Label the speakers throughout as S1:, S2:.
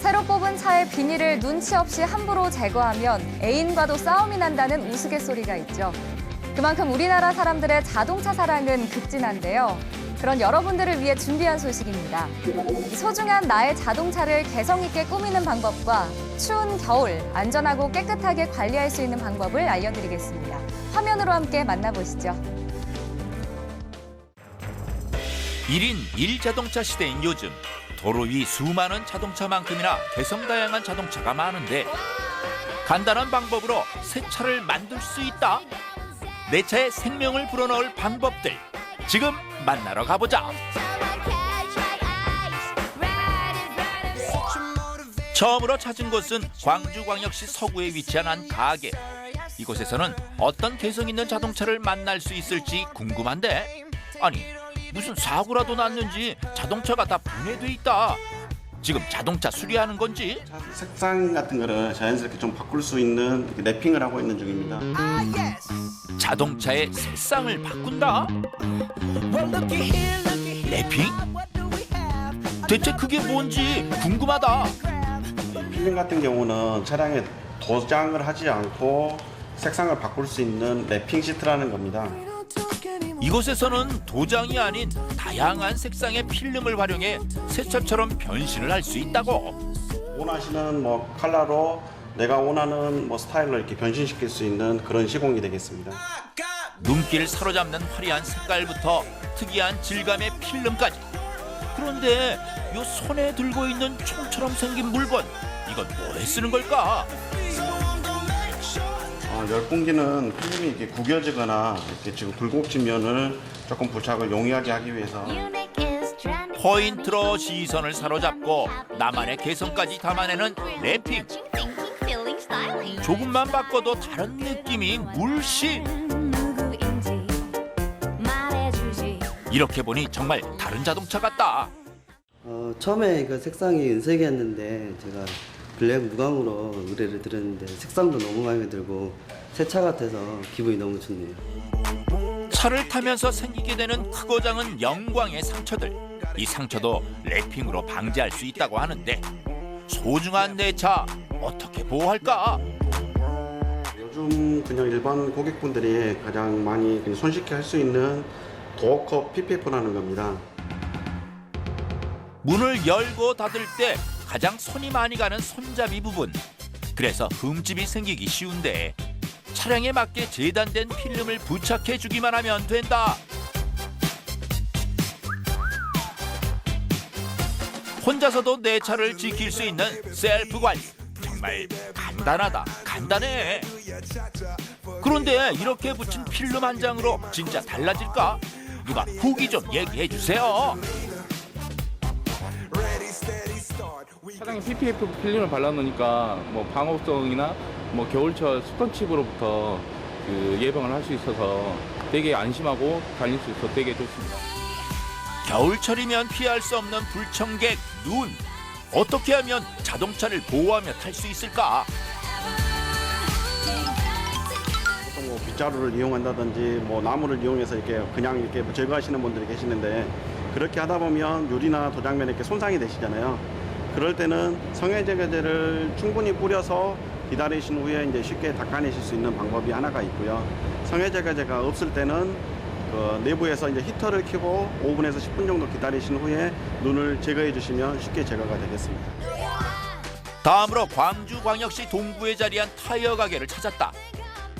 S1: 새로 뽑은 차의 비닐을 눈치 없이 함부로 제거하면 애인과도 싸움이 난다는 우스갯소리가 있죠. 그만큼 우리나라 사람들의 자동차 사랑은 극진한데요. 그런 여러분들을 위해 준비한 소식입니다. 소중한 나의 자동차를 개성 있게 꾸미는 방법과 추운 겨울 안전하고 깨끗하게 관리할 수 있는 방법을 알려드리겠습니다. 화면으로 함께 만나보시죠.
S2: 1인 1자동차 시대인 요즘 도로 위 수많은 자동차만큼이나 개성다양한 자동차가 많은데 간단한 방법으로 새 차를 만들 수 있다? 내 차에 생명을 불어넣을 방법들 지금 만나러 가보자. 처음으로 찾은 곳은 광주광역시 서구에 위치한 한 가게. 이곳에서는 어떤 개성 있는 자동차를 만날 수 있을지 궁금한데 아니 무슨 사고라도 났는지 자동차가 다 분해돼 있다. 지금 자동차 수리하는 건지?
S3: 색상 같은 거를 자연스럽게 좀 바꿀 수 있는 랩핑을 하고 있는 중입니다.
S2: 자동차의 색상을 바꾼다? 랩핑? 대체 그게 뭔지 궁금하다.
S3: 필름 같은 경우는 차량에 도장을 하지 않고 색상을 바꿀 수 있는 랩핑 시트라는 겁니다.
S2: 이곳에서는 도장이 아닌 다양한 색상의 필름을 활용해 새 차처럼 변신을 할 수 있다고.
S3: 원하시는 컬러로 내가 원하는 스타일로 이렇게 변신시킬 수 있는 그런 시공이 되겠습니다.
S2: 눈길을 사로잡는 화려한 색깔부터 특이한 질감의 필름까지. 그런데 이 손에 들고 있는 총처럼 생긴 물건, 이건 뭐에 쓰는 걸까?
S3: 열공기는 필름이 이렇게 구겨지거나 이렇게 지금 굴곡진 면을 조금 부착을 용이하게 하기 위해서
S2: 포인트로 시선을 사로잡고 나만의 개성까지 담아내는 랩핑. 조금만 바꿔도 다른 느낌이 물씬. 이렇게 보니 정말 다른 자동차 같다.
S4: 처음에 그 색상이 은색이었는데 제가 블랙 무광으로 의뢰를 드렸는데 색상도 너무 마음에 들고 새 차 같아서 기분이 너무 좋네요.
S2: 차를 타면서 생기게 되는 크고 작은 영광의 상처들. 이 상처도 랩핑으로 방지할 수 있다고 하는데 소중한 내 차 어떻게 보호할까?
S3: 요즘 그냥 일반 고객분들이 가장 많이 손쉽게 할 수 있는 도어컵 PPF라는 겁니다.
S2: 문을 열고 닫을 때 가장 손이 많이 가는 손잡이 부분. 그래서 흠집이 생기기 쉬운데 차량에 맞게 재단된 필름을 부착해 주기만 하면 된다. 혼자서도 내 차를 지킬 수 있는 셀프 관리. 정말 간단하다. 간단해. 그런데 이렇게 붙인 필름 한 장으로 진짜 달라질까? 누가 후기 좀 얘기해 주세요.
S5: 차량에 PPF 필름을 발라놓으니까 방호성이나 겨울철 스톤칩으로부터 예방을 할 수 있어서 되게 안심하고 달릴 수 있어서 되게 좋습니다.
S2: 겨울철이면 피할 수 없는 불청객, 눈. 어떻게 하면 자동차를 보호하며 탈 수 있을까?
S3: 보통 빗자루를 이용한다든지 나무를 이용해서 그냥 이렇게 제거하시는 분들이 계시는데 그렇게 하다 보면 유리나 도장면에 이렇게 손상이 되시잖아요. 그럴 때는 성해제거제를 충분히 뿌려서 기다리신 후에 이제 쉽게 닦아내실 수 있는 방법이 하나가 있고요. 성해제거제가 없을 때는 내부에서 이제 히터를 켜고 5분에서 10분 정도 기다리신 후에 눈을 제거해 주시면 쉽게 제거가 되겠습니다.
S2: 다음으로 광주광역시 동구에 자리한 타이어 가게를 찾았다.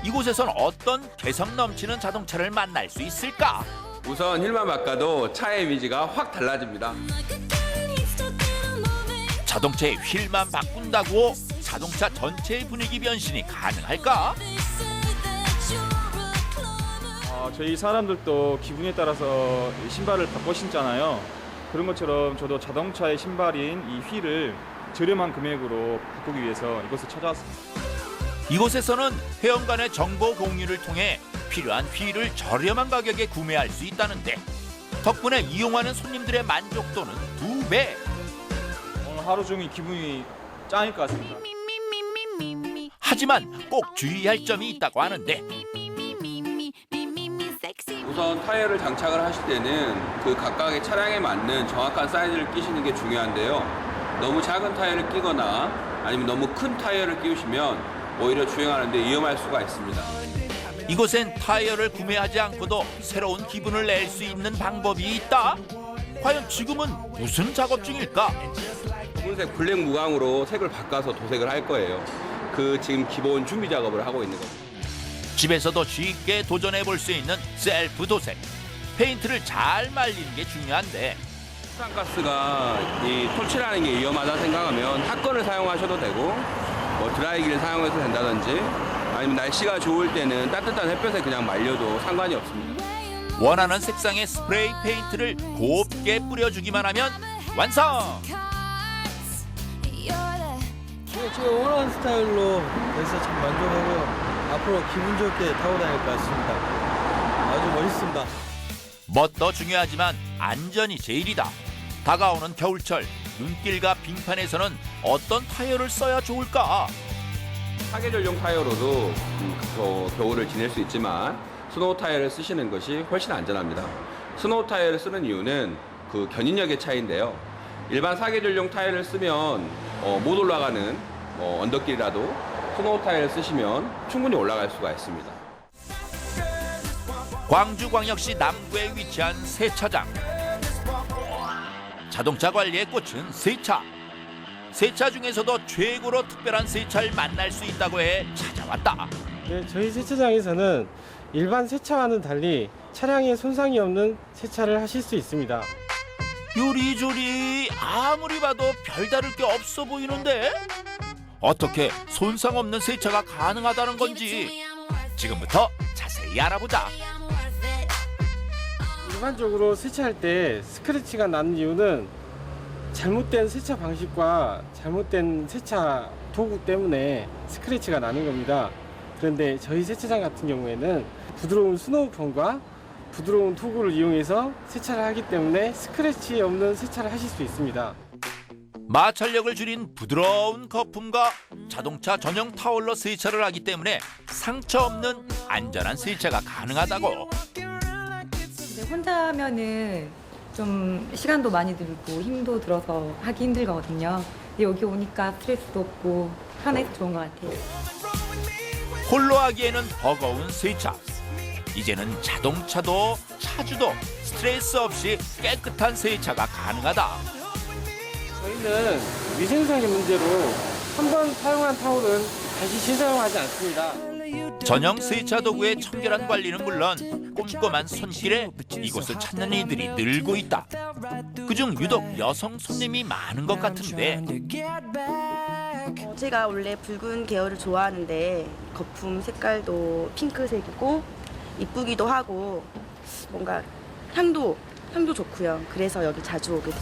S2: 이곳에선 어떤 개성 넘치는 자동차를 만날 수 있을까?
S6: 우선 휠만 바꿔도 차의 이미지가 확 달라집니다.
S2: 자동차의 휠만 바꾼다고 자동차 전체의 분위기 변신이 가능할까?
S5: 저희 사람들도 기분에 따라서 신발을 바꿔 신잖아요. 그런 것처럼 저도 자동차의 신발인 이 휠을 저렴한 금액으로 바꾸기 위해서 이곳을 찾아왔습니다.
S2: 이곳에서는 회원 간의 정보 공유를 통해 필요한 휠을 저렴한 가격에 구매할 수 있다는데 덕분에 이용하는 손님들의 만족도는 2배.
S5: 오늘 하루 종일 기분이 짱일 것 같습니다.
S2: 하지만 꼭 주의할 점이 있다고 하는데
S6: 우선 타이어를 장착을 하실 때는 그 각각의 차량에 맞는 정확한 사이즈를 끼시는 게 중요한데요. 너무 작은 타이어를 끼거나 아니면 너무 큰 타이어를 끼우시면 오히려 주행하는데 위험할 수가 있습니다.
S2: 이곳엔 타이어를 구매하지 않고도 새로운 기분을 낼 수 있는 방법이 있다. 과연 지금은 무슨 작업 중일까?
S6: 붉은색 블랙 무광으로 색을 바꿔서 도색을 할 거예요. 그 지금 기본 준비 작업을 하고 있는 겁니다.
S2: 집에서도 쉽게 도전해 볼 수 있는 셀프 도색. 페인트를 잘 말리는 게 중요한데
S6: 수산가스가 이 토칠하는 게 위험하다 생각하면 핫건을 사용하셔도 되고 뭐 드라이기를 사용해도 된다든지 아니면 날씨가 좋을 때는 따뜻한 햇볕에 그냥 말려도 상관이 없습니다.
S2: 원하는 색상의 스프레이 페인트를 곱게 뿌려주기만 하면 완성!
S7: 제가 원하는 스타일로 돼서 참 만족하고 앞으로 기분 좋게 타고 다닐 것 같습니다. 아주 멋있습니다.
S2: 멋도 중요하지만 안전이 제일이다. 다가오는 겨울철, 눈길과 빙판에서는 어떤 타이어를 써야 좋을까?
S6: 사계절용 타이어로도 겨울을 지낼 수 있지만 스노우 타이어를 쓰시는 것이 훨씬 안전합니다. 스노우 타이어를 쓰는 이유는 그 견인력의 차이인데요. 일반 사계절용 타이어를 쓰면 못 올라가는 언덕길이라도 스노우 타이어를 쓰시면 충분히 올라갈 수가 있습니다.
S2: 광주광역시 남구에 위치한 세차장. 자동차 관리의 꽃은 세차. 세차 중에서도 최고로 특별한 세차를 만날 수 있다고 해 찾아왔다.
S8: 네, 저희 세차장에서는 일반 세차와는 달리 차량에 손상이 없는 세차를 하실 수 있습니다.
S2: 요리조리 아무리 봐도 별다를 게 없어 보이는데 어떻게 손상 없는 세차가 가능하다는 건지 지금부터 자세히 알아보자.
S8: 일반적으로 세차할 때 스크래치가 나는 이유는 잘못된 세차 방식과 잘못된 세차 도구 때문에 스크래치가 나는 겁니다. 그런데 저희 세차장 같은 경우에는 부드러운 스노우폼과 부드러운 도구를 이용해서 세차를 하기 때문에 스크래치 없는 세차를 하실 수 있습니다.
S2: 마찰력을 줄인 부드러운 거품과 자동차 전용 타월로 세차를 하기 때문에 상처 없는 안전한 세차가 가능하다고.
S9: 근데 혼자 하면은 좀 시간도 많이 들고 힘도 들어서 하기 힘들거든요. 근데 여기 오니까 스트레스도 없고 편해서 좋은 것 같아요.
S2: 홀로 하기에는 버거운 세차. 이제는 자동차도 차주도 스트레스 없이 깨끗한 세차가 가능하다.
S8: 저희는 위생상의 문제로 한 번 사용한 타올은 다시 재사용하지 않습니다.
S2: 전용 세차 도구의 청결한 관리는 물론 꼼꼼한 손길에 이곳을 찾는 이들이 늘고 있다. 그중 유독 여성 손님이 많은 것 같은데
S10: 제가 원래 붉은 계열을 좋아하는데 거품 색깔도 핑크색이고 이쁘기도 하고 뭔가 향도 좋고요. 그래서 여기 자주 오게 돼요.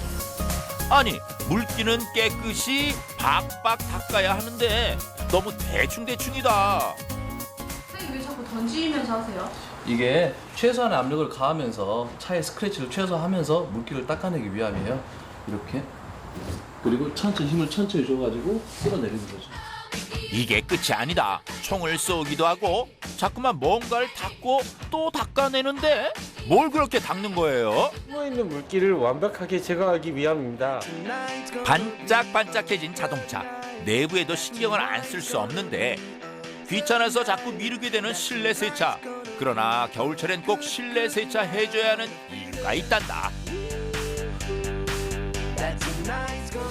S2: 아니 물기는 깨끗이 박박 닦아야 하는데 너무 대충이다.
S11: 왜 자꾸 던지면서 하세요?
S7: 이게 최소한의 압력을 가하면서 차의 스크래치를 최소화하면서 물기를 닦아내기 위함이에요. 이렇게. 그리고 힘을 천천히 줘가지고 쓸어내리는 거죠.
S2: 이게 끝이 아니다. 총을 쏘기도 하고 자꾸만 뭔가를 닦고 또 닦아내는데 뭘 그렇게 닦는 거예요?
S8: 숨어있는 물기를 완벽하게 제거하기 위함입니다.
S2: 반짝반짝해진 자동차. 내부에도 신경을 안 쓸 수 없는데 귀찮아서 자꾸 미루게 되는 실내 세차. 그러나 겨울철엔 꼭 실내 세차 해줘야 하는 이유가 있단다.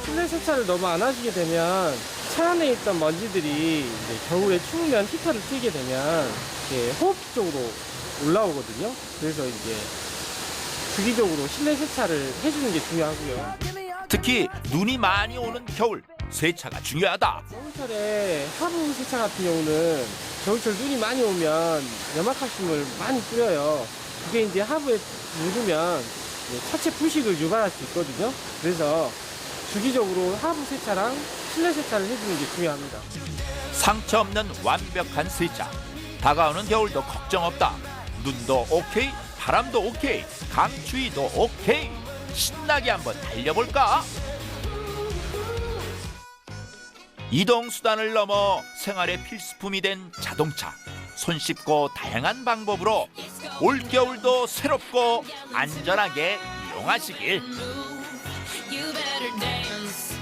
S8: 실내 세차를 너무 안 하시게 되면 차 안에 있던 먼지들이 이제 겨울에 추우면 히터를 틀게 되면 이렇게 호흡 쪽으로 올라오거든요. 그래서 이제 주기적으로 실내 세차를 해주는 게 중요하고요.
S2: 특히 눈이 많이 오는 겨울 세차가 중요하다.
S8: 겨울철에 하부 세차 같은 경우는 겨울철 눈이 많이 오면 염화칼슘을 많이 뿌려요. 그게 이제 하부에 묻으면 차체 부식을 유발할 수 있거든요. 그래서 주기적으로 하부 세차랑 실내 세차를 해주는 게 중요합니다.
S2: 상처 없는 완벽한 세차. 다가오는 겨울도 걱정 없다. 눈도 오케이, 바람도 오케이, 강추위도 오케이. 신나게 한번 달려볼까? 이동 수단을 넘어 생활의 필수품이 된 자동차. 손쉽고 다양한 방법으로 올겨울도 새롭고 안전하게 이용하시길.
S11: You better dance.